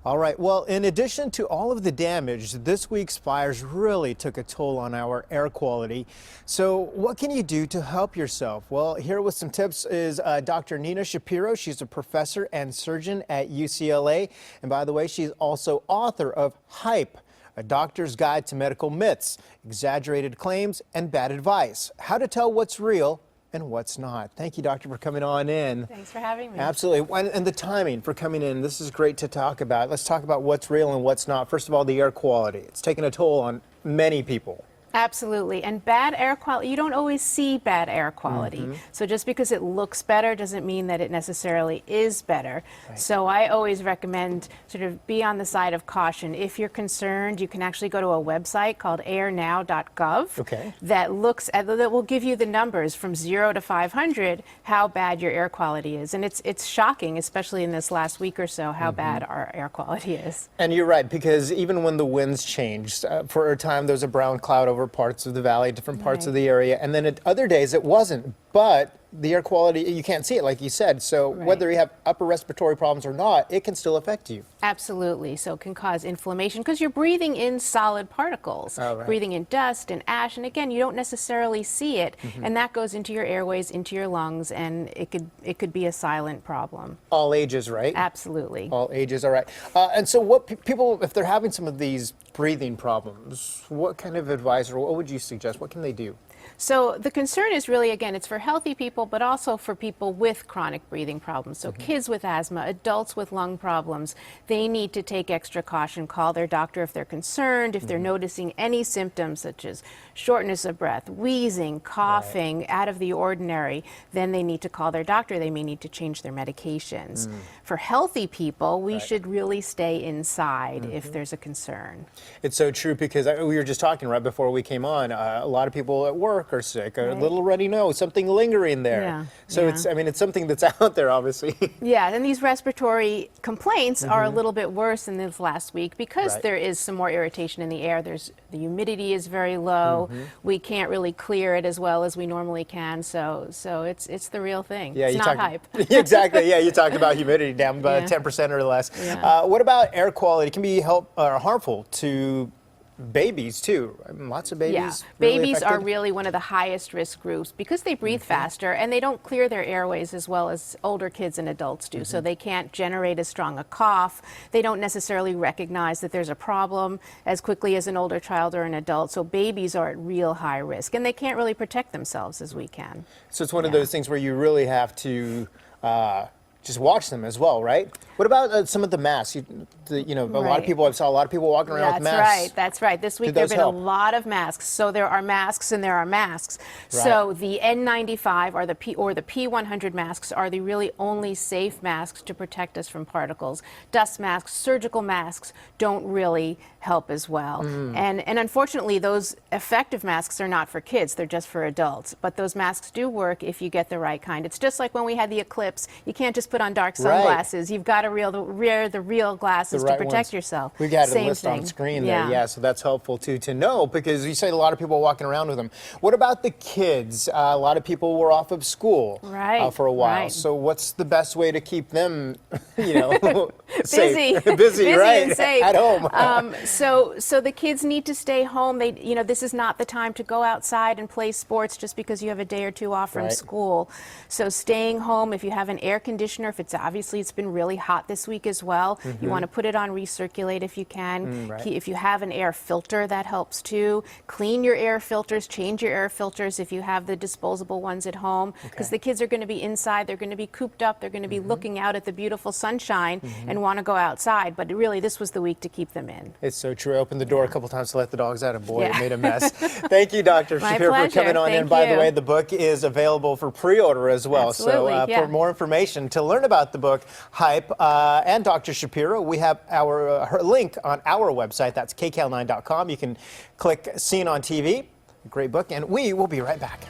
All right. Well, in addition to all of the damage, this week's fires really took a toll on our air quality. So what can you do to help yourself? Well, here with some tips is Dr. Nina Shapiro. She's a professor and surgeon at UCLA. And by the way, she's also author of Hype, A Doctor's Guide to Medical Myths, Exaggerated Claims, and Bad Advice. How to tell what's real and what's not. Thank you, doctor, for coming on in. Thanks for having me. Absolutely. And the timing for coming in, this is great to talk about. Let's talk about what's real and what's not. First of all, the air quality. It's taken a toll on many people. Absolutely. And bad air quality, you don't always see bad air quality. So just because it looks better doesn't mean that it necessarily is better. Right. So I always recommend sort of be on the side of caution. If you're concerned, you can actually go to a website called airnow.gov that will give you the numbers from 0 to 500 how bad your air quality is. And it's shocking, especially in this last week or so, how bad our air quality is. And you're right, because even when the winds changed, for a time there's a brown cloud over parts of the valley, different parts of the area, and then at other days it wasn't. But the air quality, you can't see it like you said, so whether you have upper respiratory problems or not, it can still affect you. Absolutely. So it can cause inflammation because you're breathing in solid particles, breathing in dust and ash, and again, you don't necessarily see it, and that goes into your airways, into your lungs, and it could be a silent problem. All ages, right? Absolutely. All ages, all right. And so what people, if they're having some of these breathing problems, what kind of advice or what would you suggest? What can they do? So the concern is really, again, it's for healthy people, but also for people with chronic breathing problems. So kids with asthma, adults with lung problems, they need to take extra caution, call their doctor if they're concerned, if they're noticing any symptoms such as shortness of breath, wheezing, coughing, out of the ordinary, then they need to call their doctor. They may need to change their medications. For healthy people, we should really stay inside if there's a concern. It's so true, because we were just talking right before we came on, a lot of people at work are sick, a little already know something lingering there. So it's, I mean, it's something that's out there, obviously. Yeah, and these respiratory complaints are a little bit worse than this last week because there is some more irritation in the air. The humidity is very low. We can't really clear it as well as we normally can. So it's the real thing. Yeah, it's not hype. Exactly. Yeah, you talked about humidity down by 10% or less. What about air quality? It can be harmful to babies too. I mean, lots of babies. Yeah, really babies affected? are really one of the highest risk groups because they breathe faster and they don't clear their airways as well as older kids and adults do. So they can't generate as strong a cough. They don't necessarily recognize that there's a problem as quickly as an older child or an adult. So babies are at real high risk and they can't really protect themselves as we can. So it's one of those things where you really have to just watch them as well, right? What about some of the masks? A lot of people, I saw a lot of people walking around with masks. That's right. This week there have been a lot of masks. So there are masks and there are masks. So the N95 or the P100 masks are the really only safe masks to protect us from particles. Dust masks, surgical masks don't really help as well. And unfortunately, those effective masks are not for kids. They're just for adults. But those masks do work if you get the right kind. It's just like when we had the eclipse. You can't just put on dark sunglasses. You've got to wear the real glasses to protect yourself. We've got a list on screen there, so that's helpful too to know, because you say a lot of people are walking around with them. What about the kids? A lot of people were off of school for a while. So what's the best way to keep them, safe? Busy, right? And safe. At home. So the kids need to stay home. This is not the time to go outside and play sports just because you have a day or two off from school. So staying home, if you have an air conditioner, if it's been really hot this week as well, you want to put it on recirculate if you can. If you have an air filter, that helps too. Clean your air filters, change your air filters if you have the disposable ones at home, because the kids are going to be inside, they're going to be cooped up, they're going to be looking out at the beautiful sunshine and want to go outside, but really this was the week to keep them in. It's so true. I opened the door a couple times to let the dogs out, and boy, it made a mess. Thank you, Dr. Shapiro, for coming on in. By the way, the book is available for pre-order as well. For more information, to learn about the book, Hype, and Dr. Shapiro, we have her link on our website. That's kcal9.com. You can click Seen on TV. Great book, and we will be right back.